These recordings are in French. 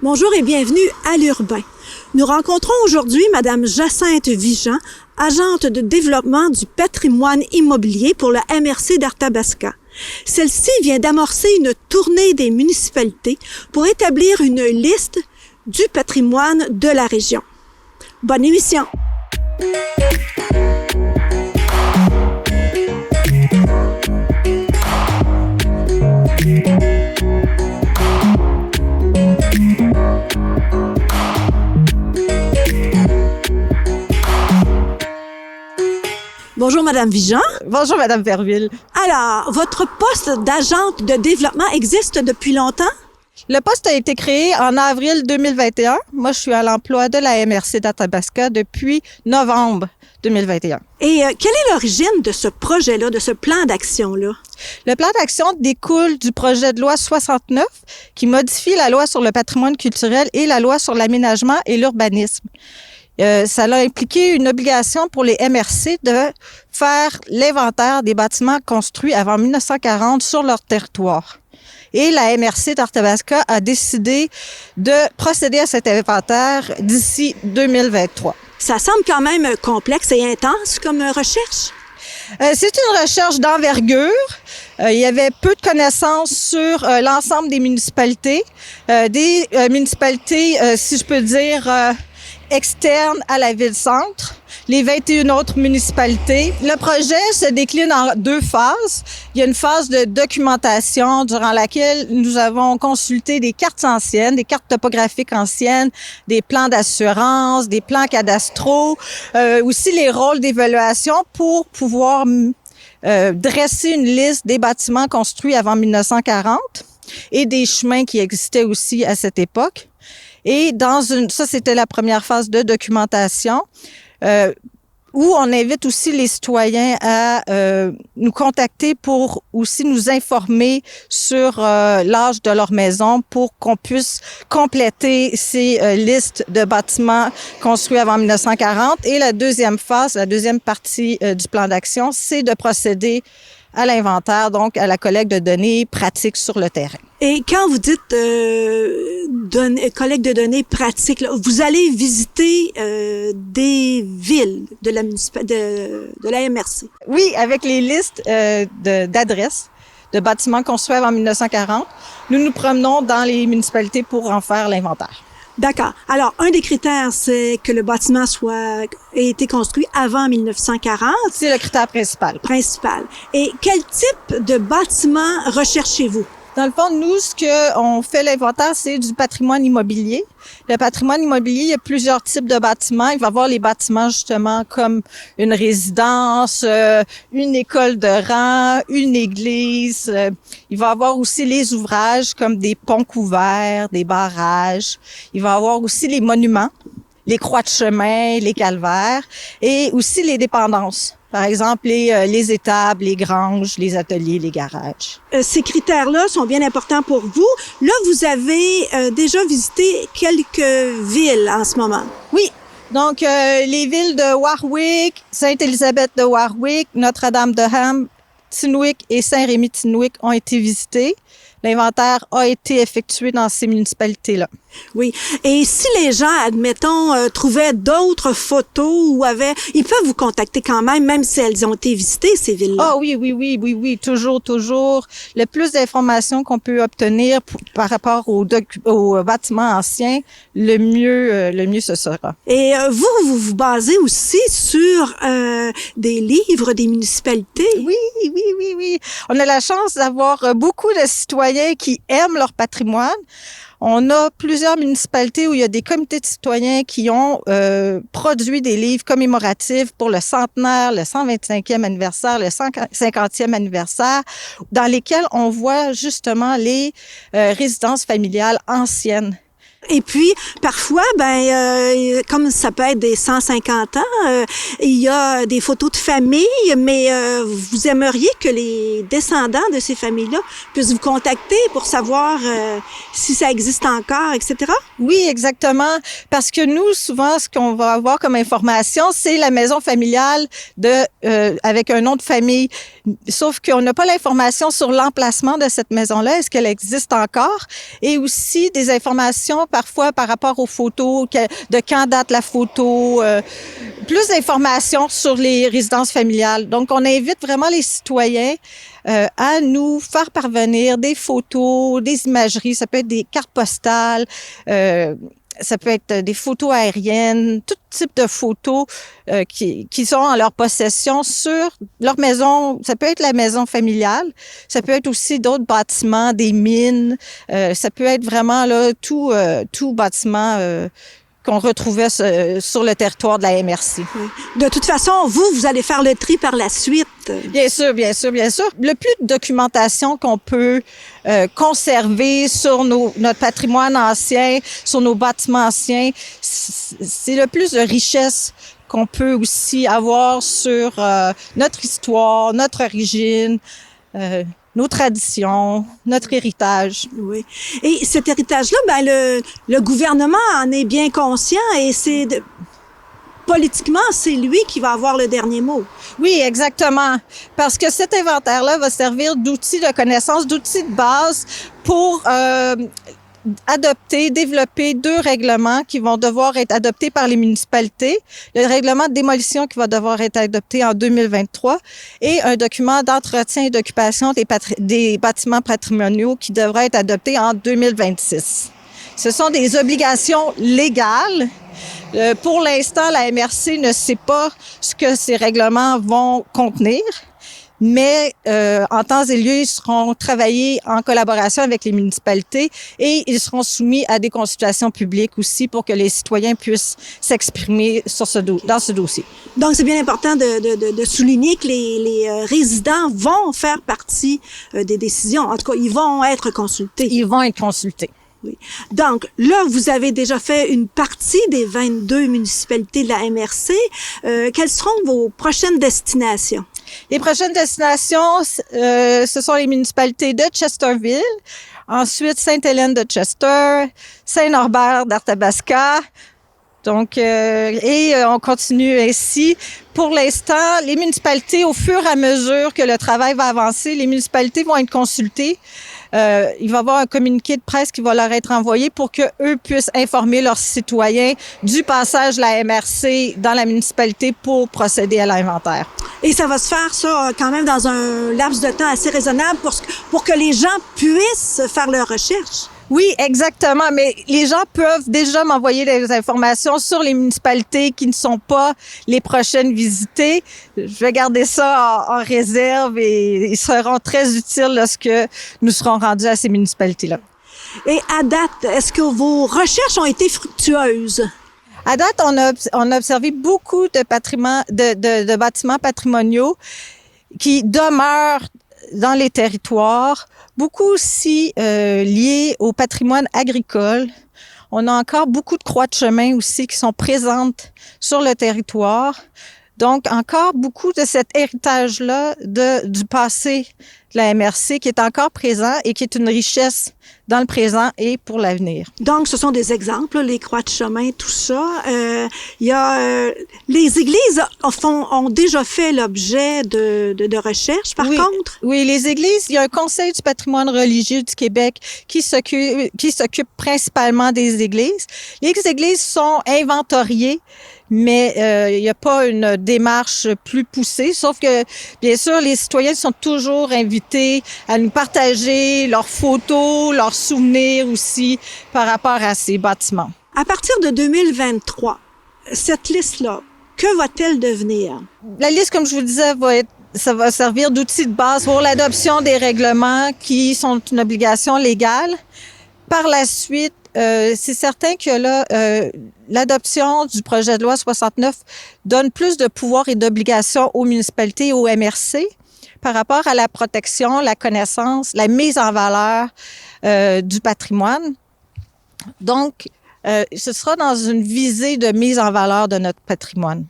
Bonjour et bienvenue à l'Urbain. Nous rencontrons aujourd'hui Madame Jacinthe Vigeant, agente de développement du patrimoine immobilier pour la MRC d'Arthabasca. Celle-ci vient d'amorcer une tournée des municipalités pour établir une liste du patrimoine de la région. Bonne émission! Bonjour, Madame Vigeant. Bonjour, Madame Verville. Alors, votre poste d'agente de développement existe depuis longtemps? Le poste a été créé en avril 2021. Moi, je suis à l'emploi de la MRC d'Arthabasca depuis novembre 2021. Et quelle est l'origine de ce projet-là, de ce plan d'action-là? Le plan d'action découle du projet de loi 69 qui modifie la loi sur le patrimoine culturel et la loi sur l'aménagement et l'urbanisme. Ça a impliqué une obligation pour les MRC de faire l'inventaire des bâtiments construits avant 1940 sur leur territoire. Et la MRC d'Arthabasca a décidé de procéder à cet inventaire d'ici 2023. Ça semble quand même complexe et intense comme recherche. C'est une recherche d'envergure. Il y avait peu de connaissances sur l'ensemble des municipalités. Si je peux dire, externes à la ville-centre, les 21 autres municipalités. Le projet se décline en deux phases. Il y a une phase de documentation durant laquelle nous avons consulté des cartes anciennes, des cartes topographiques anciennes, des plans d'assurance, des plans cadastraux, aussi les rôles d'évaluation pour pouvoir dresser une liste des bâtiments construits avant 1940 et des chemins qui existaient aussi à cette époque. Et ça, c'était la première phase de documentation, où on invite aussi les citoyens à nous contacter pour aussi nous informer sur l'âge de leur maison pour qu'on puisse compléter ces listes de bâtiments construits avant 1940. Et la deuxième phase, la deuxième partie du plan d'action, c'est de procéder à l'inventaire, donc à la collecte de données pratiques sur le terrain. Et quand vous dites collecte de données pratiques, là, vous allez visiter des villes de la MRC. Oui, avec les listes d'adresses de bâtiments construits avant 1940, nous nous promenons dans les municipalités pour en faire l'inventaire. D'accord. Alors, un des critères, c'est que le bâtiment ait été construit avant 1940. C'est le critère principal. Et quel type de bâtiment recherchez-vous? Dans le fond, nous, on fait l'inventaire, c'est du patrimoine immobilier. Le patrimoine immobilier, il y a plusieurs types de bâtiments. Il va y avoir les bâtiments, justement, comme une résidence, une école de rang, une église. Il va y avoir aussi les ouvrages, comme des ponts couverts, des barrages. Il va y avoir aussi les monuments, les croix de chemin, les calvaires, et aussi les dépendances. Par exemple, les étables, les granges, les ateliers, les garages. Ces critères-là sont bien importants pour vous. Là, vous avez déjà visité quelques villes en ce moment. Oui. Donc, les villes de Warwick, Sainte-Élisabeth de Warwick, Notre-Dame-de-Ham, Tinwick et Saint-Rémy-Tinwick ont été visitées. L'inventaire a été effectué dans ces municipalités-là. Oui. Et si les gens, admettons, trouvaient d'autres photos ou ils peuvent vous contacter quand même si elles ont été visitées, ces villes-là. Ah oui. Toujours. Le plus d'informations qu'on peut obtenir par rapport aux bâtiments anciens, le mieux ce sera. Et vous vous basez aussi sur des livres des municipalités. Oui. On a la chance d'avoir beaucoup de citoyens qui aiment leur patrimoine. On a plusieurs municipalités où il y a des comités de citoyens qui ont produit des livres commémoratifs pour le centenaire, le 125e anniversaire, le 150e anniversaire, dans lesquels on voit justement les résidences familiales anciennes. Et puis, parfois, comme ça peut être des 150 ans, il y a des photos de famille, mais vous aimeriez que les descendants de ces familles-là puissent vous contacter pour savoir si ça existe encore, etc.? Oui, exactement. Parce que nous, souvent, ce qu'on va avoir comme information, c'est la maison familiale avec un nom de famille. Sauf qu'on n'a pas l'information sur l'emplacement de cette maison-là. Est-ce qu'elle existe encore? Et aussi des informations parfois par rapport aux photos, de quand date la photo, plus d'informations sur les résidences familiales. Donc, on invite vraiment les citoyens à nous faire parvenir des photos, des imageries, ça peut être des cartes postales, ça peut être des photos aériennes, tout type de photos qui sont en leur possession sur leur maison. Ça peut être la maison familiale, ça peut être aussi d'autres bâtiments, des mines, ça peut être vraiment là tout bâtiment qu'on retrouvait sur le territoire de la MRC. Oui. De toute façon, vous allez faire le tri par la suite. Bien sûr, bien sûr, bien sûr. Le plus de documentation qu'on peut conserver sur notre patrimoine ancien, sur nos bâtiments anciens, c'est le plus de richesse qu'on peut aussi avoir sur notre histoire, notre origine, nos traditions, notre héritage. Oui. Et cet héritage-là, le gouvernement en est bien conscient et politiquement, c'est lui qui va avoir le dernier mot. Oui, exactement. Parce que cet inventaire-là va servir d'outil de connaissance, d'outil de base pour développer 2 règlements qui vont devoir être adoptés par les municipalités. Le règlement de démolition qui va devoir être adopté en 2023 et un document d'entretien et d'occupation des bâtiments patrimoniaux qui devra être adopté en 2026. Ce sont des obligations légales. Pour l'instant, la MRC ne sait pas ce que ces règlements vont contenir. Mais en temps et lieu, ils seront travaillés en collaboration avec les municipalités et ils seront soumis à des consultations publiques aussi pour que les citoyens puissent s'exprimer dans ce dossier. Donc, c'est bien important de souligner que les résidents vont faire partie des décisions. En tout cas, ils vont être consultés. Ils vont être consultés. Oui. Donc, là, vous avez déjà fait une partie des 22 municipalités de la MRC. Quelles seront vos prochaines destinations? Les prochaines destinations, ce sont les municipalités de Chesterville, ensuite Sainte-Hélène de Chester, Saint-Norbert d'Arthabasca. Donc, on continue ainsi. Pour l'instant, les municipalités, au fur et à mesure que le travail va avancer, les municipalités vont être consultées. Il va y avoir un communiqué de presse qui va leur être envoyé pour que eux puissent informer leurs citoyens du passage de la MRC dans la municipalité pour procéder à l'inventaire. Et ça va se faire, ça, quand même dans un laps de temps assez raisonnable pour que les gens puissent faire leurs recherches. Oui, exactement. Mais les gens peuvent déjà m'envoyer des informations sur les municipalités qui ne sont pas les prochaines visitées. Je vais garder ça en réserve et ils seront très utiles lorsque nous serons rendus à ces municipalités-là. Et à date, est-ce que vos recherches ont été fructueuses? À date, on a observé beaucoup de bâtiments patrimoniaux qui demeurent dans les territoires, beaucoup aussi liés au patrimoine agricole. On a encore beaucoup de croix de chemin aussi qui sont présentes sur le territoire. Donc, encore beaucoup de cet héritage-là du passé de la MRC qui est encore présent et qui est une richesse dans le présent et pour l'avenir. Donc, ce sont des exemples, les croix de chemin, tout ça. Il y a les églises ont déjà fait l'objet de recherches, par contre. Oui, les églises, il y a un conseil du patrimoine religieux du Québec qui s'occupe principalement des églises. Les églises sont inventoriées, mais il n'y a pas une démarche plus poussée, sauf que, bien sûr, les citoyens sont toujours invités à nous partager leurs photos, leurs souvenirs aussi par rapport à ces bâtiments. À partir de 2023, cette liste-là, que va-t-elle devenir? La liste, comme je vous disais, ça va servir d'outil de base pour l'adoption des règlements qui sont une obligation légale. Par la suite, c'est certain que là, l'adoption du projet de loi 69 donne plus de pouvoirs et d'obligations aux municipalités et aux MRC par rapport à la protection, la connaissance, la mise en valeur du patrimoine. Donc, ce sera dans une visée de mise en valeur de notre patrimoine.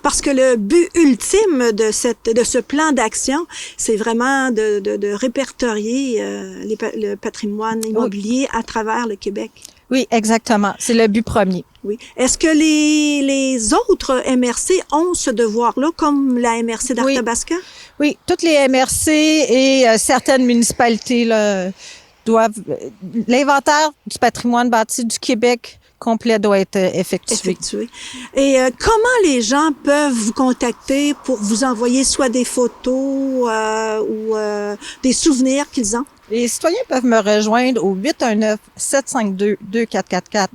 Parce que le but ultime de ce plan d'action, c'est vraiment de répertorier le patrimoine immobilier à travers le Québec. Oui, exactement. C'est le but premier. Oui. Est-ce que les autres MRC ont ce devoir-là, comme la MRC d'Arthabasca? Oui, toutes les MRC et certaines municipalités là, L'inventaire du patrimoine bâti du Québec complet doit être effectué. Et comment les gens peuvent vous contacter pour vous envoyer soit des photos ou des souvenirs qu'ils ont? Les citoyens peuvent me rejoindre au 819-752-2444,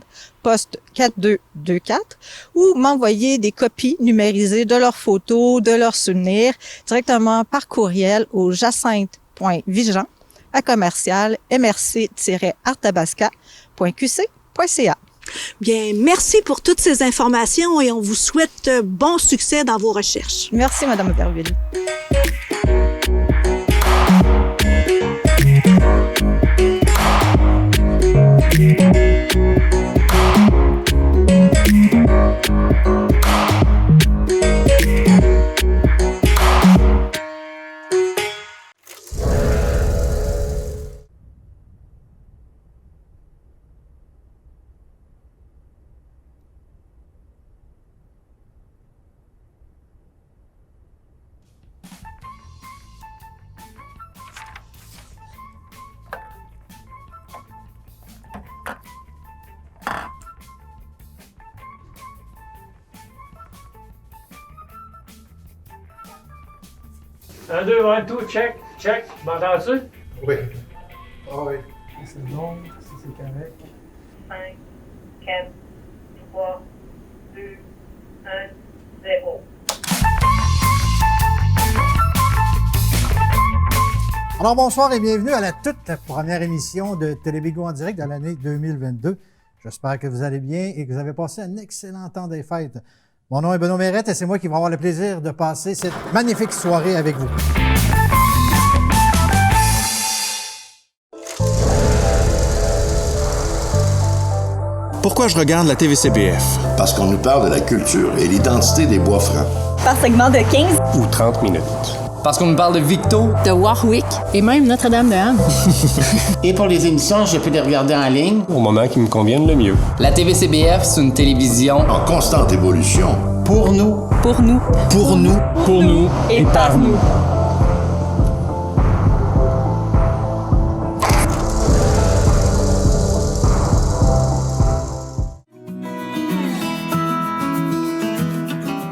poste 4224, ou m'envoyer des copies numérisées de leurs photos, de leurs souvenirs, directement par courriel au jacinthe.vigeant@mrc-arthabasca.qc.ca. Bien, merci pour toutes ces informations et on vous souhaite bon succès dans vos recherches. Merci, Madame Berville. Un, deux, un, tout, check, check. M'entends-tu? Oui. Ah oui. C'est bon, si c'est correct. 5, 4, 3, 2, 1, 0. Alors bonsoir et bienvenue à la toute première émission de Télébigo en direct de l'année 2022. J'espère que vous allez bien et que vous avez passé un excellent temps des fêtes. Mon nom est Benoît Mérette et c'est moi qui vais avoir le plaisir de passer cette magnifique soirée avec vous. Pourquoi je regarde la TVCBF? Parce qu'on nous parle de la culture et l'identité des Bois-Francs. Par segment de 15 Ou 30 minutes. Parce qu'on nous parle de Victo, de Warwick et même Notre-Dame-de-Anne. Et pour les émissions, je peux les regarder en ligne. Au moment qui me convienne le mieux. La TVCBF, c'est une télévision En constante évolution. Pour nous. Pour nous. Pour nous. pour nous Et par nous.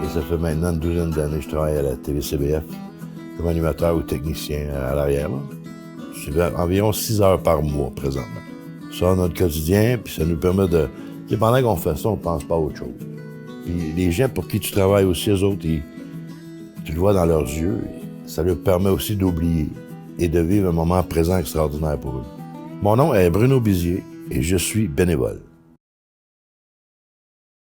Et ça fait maintenant une douzaine d'années que je travaille à la TVCBF comme animateur ou technicien à l'arrière. Je fais environ 6 heures par mois présentement. Ça, notre quotidien, puis ça nous permet de... Pendant qu'on fait ça, on ne pense pas à autre chose. Puis les gens pour qui tu travailles aussi, eux autres, tu le vois dans leurs yeux, ça leur permet aussi d'oublier et de vivre un moment présent extraordinaire pour eux. Mon nom est Bruno Bizier et je suis bénévole.